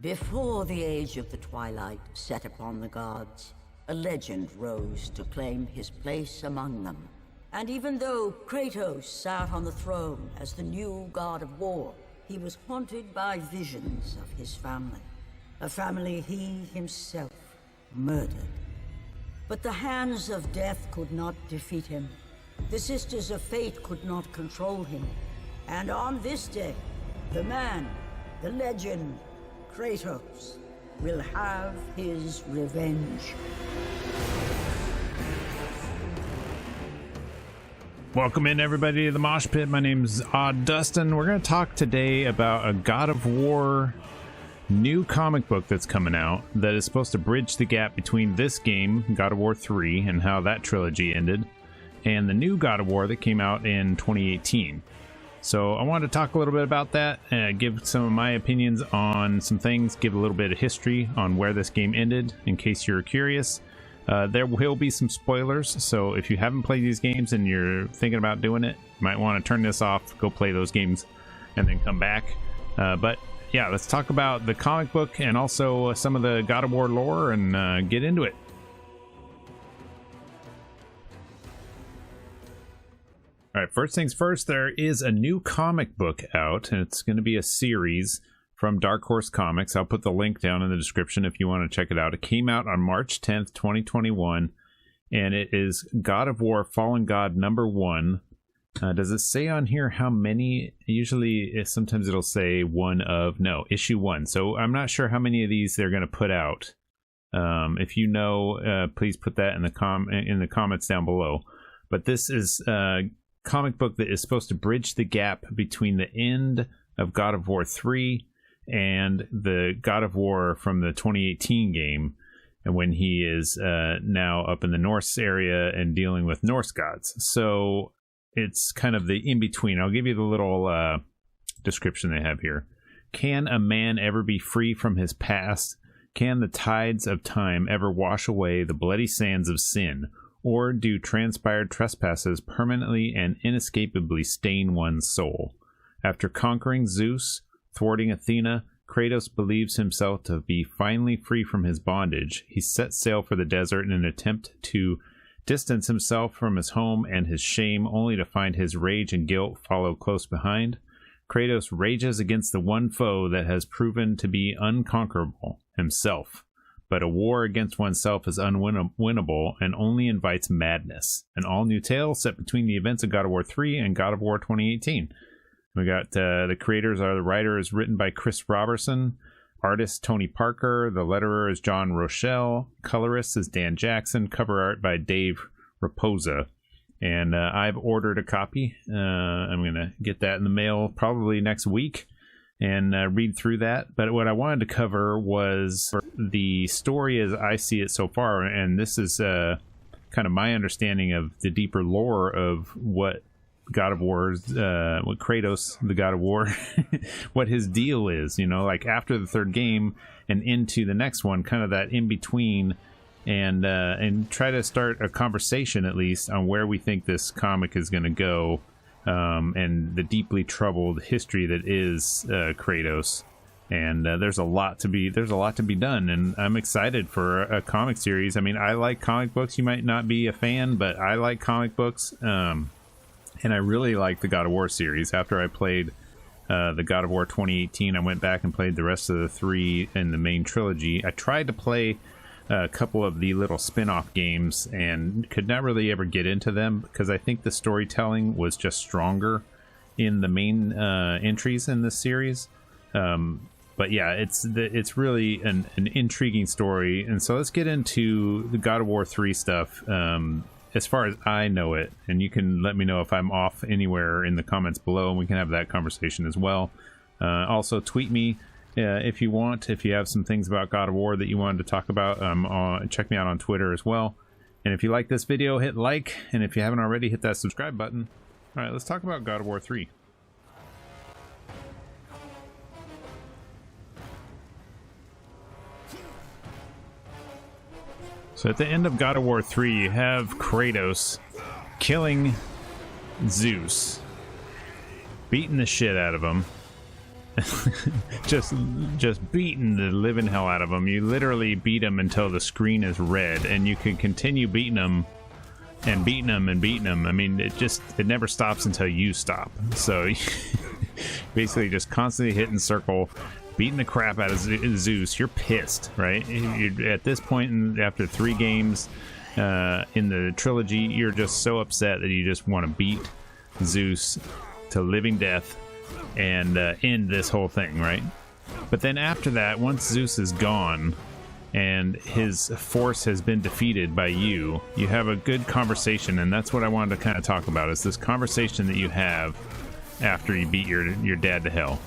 Before the age of the twilight set upon the gods, a legend rose to claim his place among them. And even though Kratos sat on the throne as the new god of war, he was haunted by visions of his family. A family he himself murdered. But the hands of death could not defeat him. The Sisters of Fate could not control him. And on this day, the man, the legend, Kratos, will have his revenge. Welcome in, everybody, to the Mosh Pit. My name's Odd Dustin. We're going to talk today about a God of War new comic book that's coming out that is supposed to bridge the gap between this game, God of War III, and how that trilogy ended, and the new God of War that came out in 2018. So I wanted to talk a little bit about that, give some of my opinions on some things, give a little bit of history on where this game ended, in case you're curious. There will be some spoilers, so if you haven't played these games and you're thinking about doing it, you might want to turn this off, go play those games, and then come back. But yeah, let's talk about the comic book and also some of the God of War lore and get into it. All right, first things first, there is a new comic book out, and it's going to be a series from Dark Horse Comics. I'll put the link down in the description if you want to check it out. It came out on March 10th, 2021, and it is God of War Fallen God #1. Does it say on here how many? Usually, sometimes it'll say issue 1. So I'm not sure how many of these they're going to put out. If you know, please put that in the comments down below. But this is comic book that is supposed to bridge the gap between the end of God of War 3 and the God of War from the 2018 game, and when he is now up in the Norse area and dealing with Norse gods. So it's kind of the in-between. I'll give you the little description they have here. Can a man ever be free from his past? Can the tides of time ever wash away the bloody sands of sin? Or do transpired trespasses permanently and inescapably stain one's soul? After conquering Zeus, thwarting Athena, Kratos believes himself to be finally free from his bondage. He sets sail for the desert in an attempt to distance himself from his home and his shame, only to find his rage and guilt follow close behind. Kratos rages against the one foe that has proven to be unconquerable, himself. But a war against oneself is unwinnable and only invites madness. An all-new tale set between the events of God of War 3 and God of War 2018. We got the creators are the writer is written by Chris Robertson, artist Tony Parker, the letterer is John Rochelle, colorist is Dan Jackson, cover art by Dave Raposa. And I've ordered a copy. I'm going to get that in the mail probably next week and read through that. But what I wanted to cover was the story as I see it so far, and this is kind of my understanding of the deeper lore of what God of War's, what Kratos, the God of War, what his deal is, you know, like after the third game and into the next one, kind of that in between, and try to start a conversation at least on where we think this comic is going to go. And the deeply troubled history that is Kratos, and there's a lot to be done, and I'm excited for a comic series. I mean, I like comic books. You might not be a fan, but I like comic books, and I really like the God of War series. After I played the God of War 2018, I went back and played the rest of the 3 in the main trilogy. I tried to play a couple of the little spin-off games and could not really ever get into them because I think the storytelling was just stronger in the main entries in this series. But yeah, it's really an intriguing story. And so let's get into the God of War 3 stuff as far as I know it. And you can let me know if I'm off anywhere in the comments below, and we can have that conversation as well. Also, tweet me if you want, if you have some things about God of War that you wanted to talk about. Check me out on Twitter as well. And if you like this video, hit like, and if you haven't already, hit that subscribe button. All right, let's talk about God of War 3. So at the end of God of War 3, you have Kratos killing Zeus, beating the shit out of him, just beating the living hell out of them. You literally beat them until the screen is red, and you can continue beating them and beating them and beating them. I mean, it never stops until you stop. So basically just constantly hitting circle, beating the crap out of Zeus. You're pissed, right? At this point, after 3 games in the trilogy, you're just so upset that you just want to beat Zeus to living death and end this whole thing, right? But then after that, once Zeus is gone and his force has been defeated by you, you have a good conversation, and that's what I wanted to kind of talk about, is this conversation that you have after you beat your dad to hell.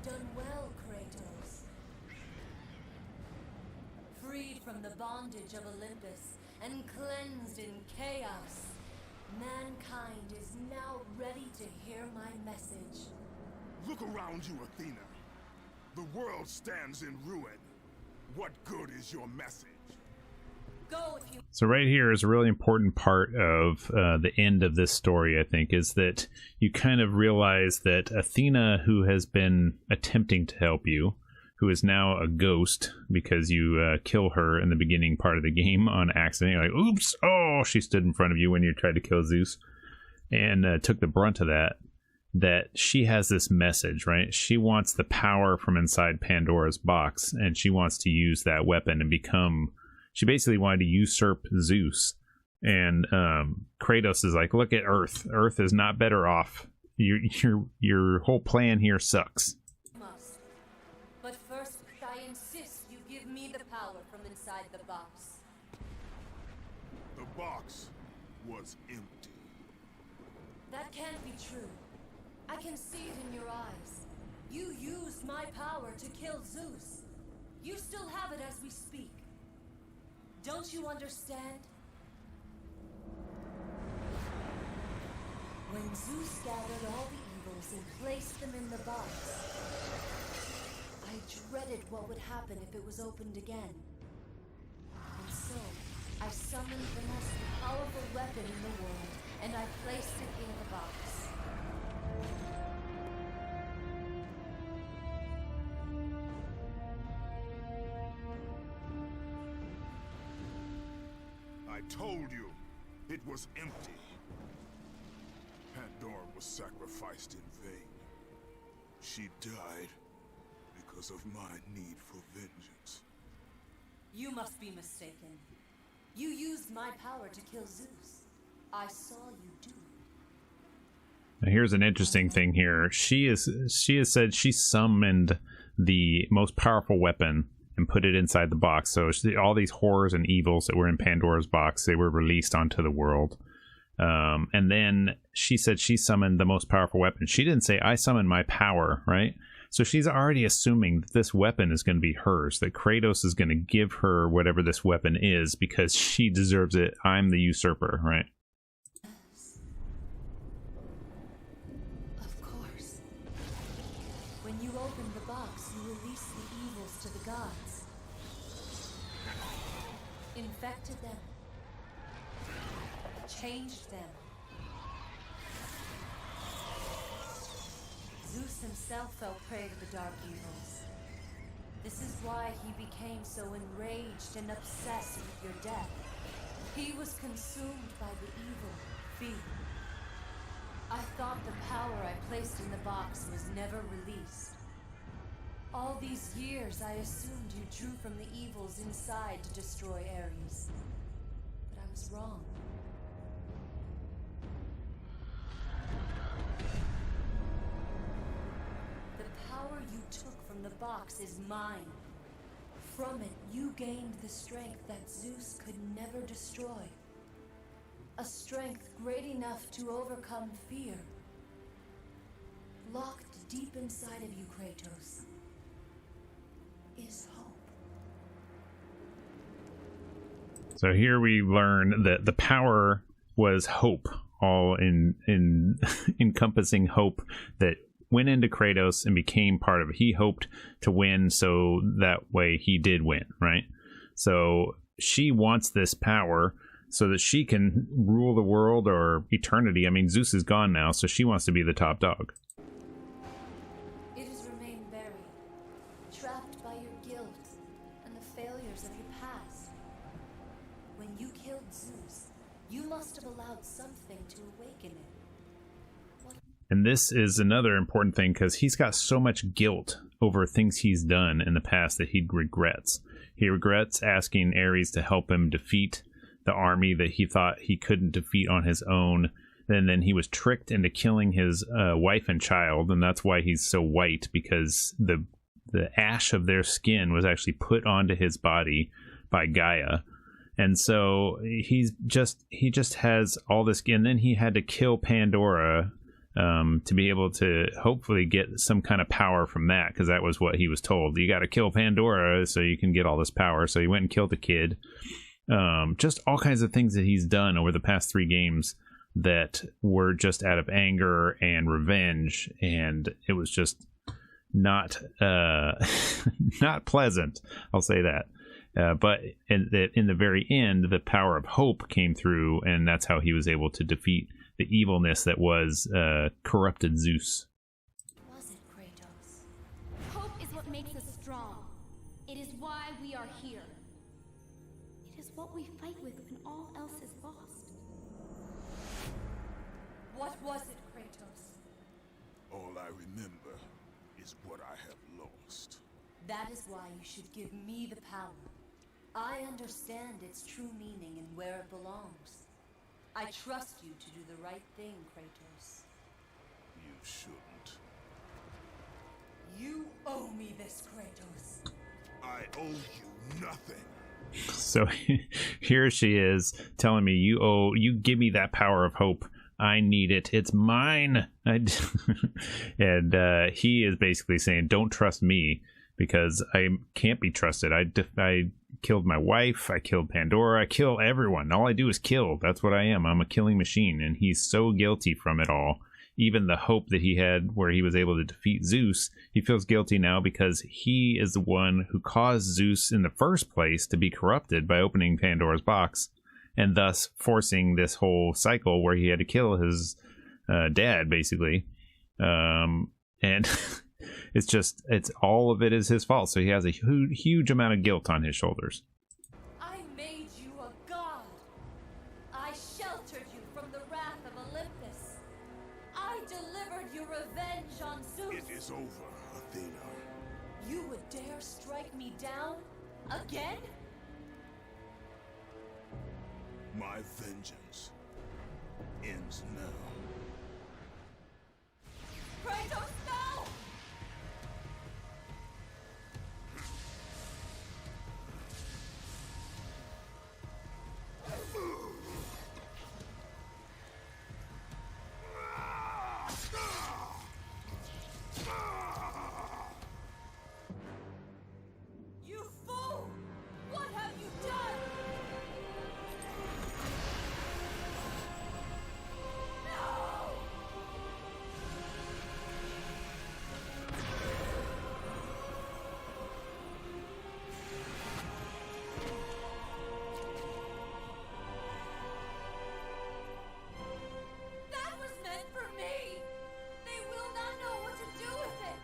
Done well, Kratos. Freed from the bondage of Olympus and cleansed in chaos, mankind is now ready to hear my message. Look around you, Athena. The world stands in ruin. What good is your message? Go if you... So right here is a really important part of the end of this story, I think, is that you kind of realize that Athena, who has been attempting to help you, who is now a ghost because you kill her in the beginning part of the game on accident. You're like, oops, oh, she stood in front of you when you tried to kill Zeus and took the brunt of that she has this message, right? She wants the power from inside Pandora's box, and she wants to use that weapon and become... She basically wanted to usurp Zeus. And Kratos is like, look at Earth. Earth is not better off. Your whole plan here sucks. Must. But first, I insist you give me the power from inside the box. The box was empty. That can't be true. I can see it in your eyes. You used my power to kill Zeus. You still have it as we speak. Don't you understand? When Zeus gathered all the evils and placed them in the box, I dreaded what would happen if it was opened again. And so, I summoned the most powerful weapon in the world, and I placed it in the box. I told you, it was empty. Pandora was sacrificed in vain. She died because of my need for vengeance. You must be mistaken. You used my power to kill Zeus. I saw you do it. Now here's an interesting thing here. She has said she summoned the most powerful weapon and put it inside the box. So all these horrors and evils that were in Pandora's box, they were released onto the world. And then she said she summoned the most powerful weapon. She didn't say, I summoned my power, right? So she's already assuming that this weapon is going to be hers, that Kratos is going to give her whatever this weapon is because she deserves it. I'm the usurper, right? Of course. When you opened the box, you released the evils to the gods. Infected them. Changed them. Zeus himself fell prey to the dark evils. This is why he became so enraged and obsessed with your death. He was consumed by the evil, fear. I thought the power I placed in the box was never released. All these years I assumed you drew from the evils inside to destroy Ares. But I was wrong. The power you took from the box is mine. From it, you gained the strength that Zeus could never destroy. A strength great enough to overcome fear. Locked deep inside of you, Kratos, is hope. So here we learn that the power was hope, all in encompassing hope that went into Kratos and became part of it. He hoped to win, so that way he did win, right? So she wants this power so that she can rule the world or eternity. I mean, Zeus is gone now, so she wants to be the top dog. It has remained buried, trapped by your guilt and the failures of your past. When you killed Zeus, you must have allowed something to awaken it. And this is another important thing, because he's got so much guilt over things he's done in the past that he regrets. He regrets asking Ares to help him defeat the army that he thought he couldn't defeat on his own. And then he was tricked into killing his wife and child, and that's why he's so white, because the ash of their skin was actually put onto his body by Gaia. And so he just has all this, and then he had to kill Pandora to be able to hopefully get some kind of power from that, because that was what he was told. You got to kill Pandora so you can get all this power. So he went and killed a kid. Just all kinds of things that he's done over the past 3 games that were just out of anger and revenge, and it was just not not pleasant. I'll say that. But in the very end, the power of hope came through, and that's how he was able to defeat the evilness that was corrupted Zeus. Was it Kratos? Hope is what makes us strong. It is why we are here. It is what we fight with when all else is lost. What was it, Kratos? All I remember is what I have lost. That is why you should give me the power. I understand its true meaning and where it belongs. I trust you to do the right thing, Kratos. You shouldn't. You owe me this, Kratos. I owe you nothing. So here she is telling me, you give me that power of hope. I need it. It's mine. And he is basically saying, don't trust me, because I can't be trusted. I killed my wife. I killed Pandora. I kill everyone. All I do is kill. That's what I am. I'm a killing machine. And he's so guilty from it all. Even the hope that he had where he was able to defeat Zeus, he feels guilty now because he is the one who caused Zeus in the first place to be corrupted by opening Pandora's box, and thus forcing this whole cycle where he had to kill his dad, basically. And it's all of it is his fault. So he has a huge amount of guilt on his shoulders. I made you a god. I sheltered you from the wrath of Olympus. I delivered your revenge on Zeus. It is over, Athena. You would dare strike me down? Again? My vengeance ends now. Kratos, no! You fool! What have you done? No! That was meant for me! They will not know what to do with it!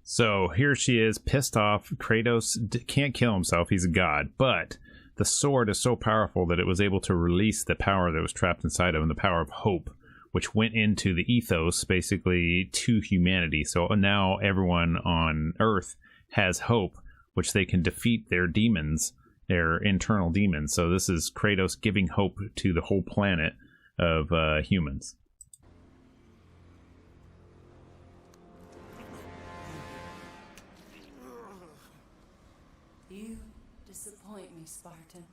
So here she is, pissed off. Kratos can't kill himself. He's a god. But the sword is so powerful that it was able to release the power that was trapped inside of him, the power of hope, which went into the ethos, basically, to humanity. So now everyone on Earth has hope, which they can defeat their demons, their internal demons. So this is Kratos giving hope to the whole planet of humans. You disappoint me, Spartan.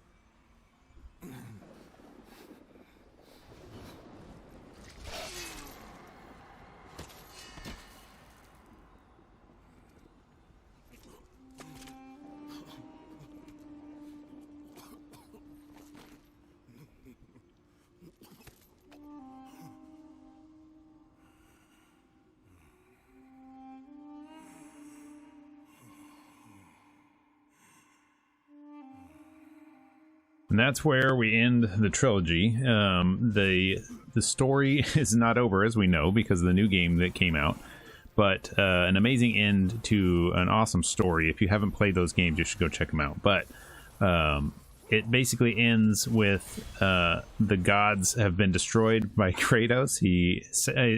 And that's where we end the trilogy. The story is not over, as we know, because of the new game that came out. But an amazing end to an awesome story. If you haven't played those games, you should go check them out. But it basically ends with the gods have been destroyed by Kratos. He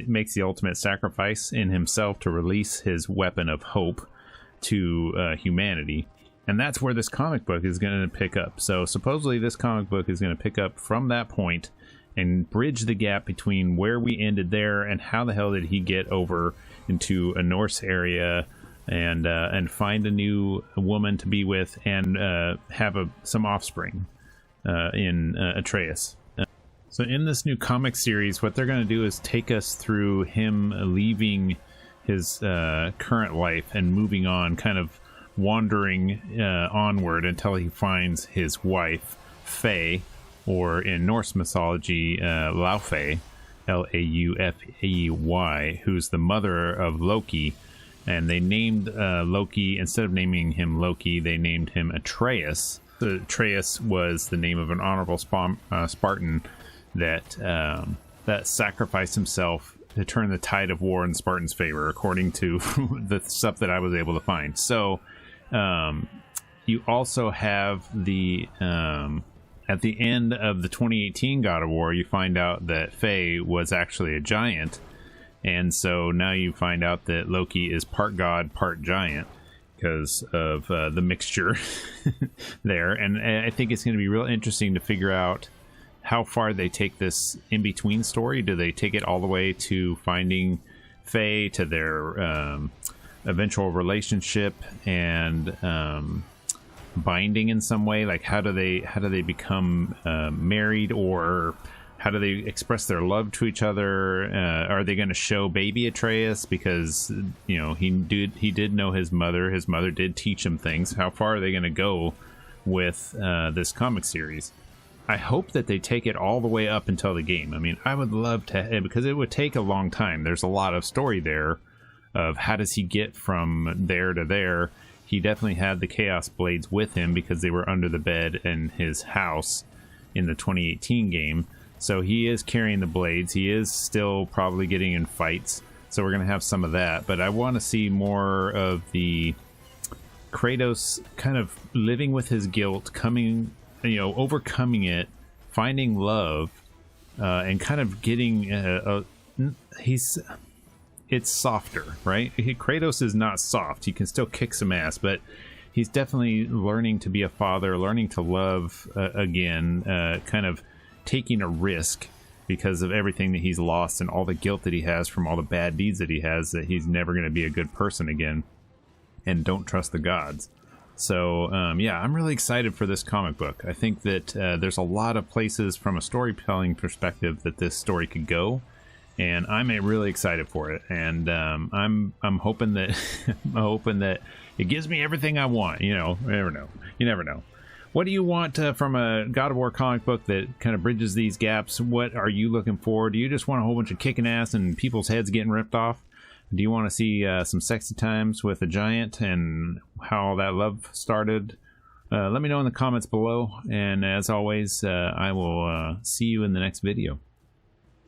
makes the ultimate sacrifice in himself to release his weapon of hope to humanity. And that's where this comic book is going to pick up. So supposedly this comic book is going to pick up from that point and bridge the gap between where we ended there and how the hell did he get over into a Norse area and find a new woman to be with and have some offspring in Atreus. So in this new comic series, what they're going to do is take us through him leaving his current life and moving on, kind of wandering onward until he finds his wife, Faye, or in Norse mythology, Laufey, Laufey, who's the mother of Loki. And they named Loki, instead of naming him Loki, they named him Atreus. Atreus was the name of an honorable Spartan that sacrificed himself to turn the tide of war in Spartans' favor, according to the stuff that I was able to find. So you also have the at the end of the 2018 God of War, you find out that Faye was actually a giant. And so now you find out that Loki is part god, part giant because of the mixture there. And I think it's going to be real interesting to figure out how far they take this in-between story. Do they take it all the way to finding Faye, to their eventual relationship and binding in some way? Like how do they become married, or how do they express their love to each other? Are they going to show baby Atreus because he did know his mother did teach him things? How far are they going to go with this comic series? I hope that they take it all the way up until the game. I mean, I would love to, because it would take a long time. There's a lot of story there of how does he get from there to there. He definitely had the Chaos Blades with him because they were under the bed in his house in the 2018 game. So he is carrying the blades. He is still probably getting in fights. So we're going to have some of that. But I want to see more of the Kratos kind of living with his guilt, overcoming it, finding love, and kind of getting it's softer, right? Kratos is not soft. He can still kick some ass, but he's definitely learning to be a father, learning to love again, kind of taking a risk because of everything that he's lost and all the guilt that he has from all the bad deeds that he has, that he's never going to be a good person again and don't trust the gods. So yeah, I'm really excited for this comic book. I think that there's a lot of places from a storytelling perspective that this story could go, and I'm really excited for it. And I'm hoping that it gives me everything I want. You never know. You never know. What do you want from a God of War comic book that kind of bridges these gaps? What are you looking for? Do you just want a whole bunch of kicking ass and people's heads getting ripped off? Do you want to see some sexy times with a giant and how that love started? Let me know in the comments below. And as always, I will see you in the next video.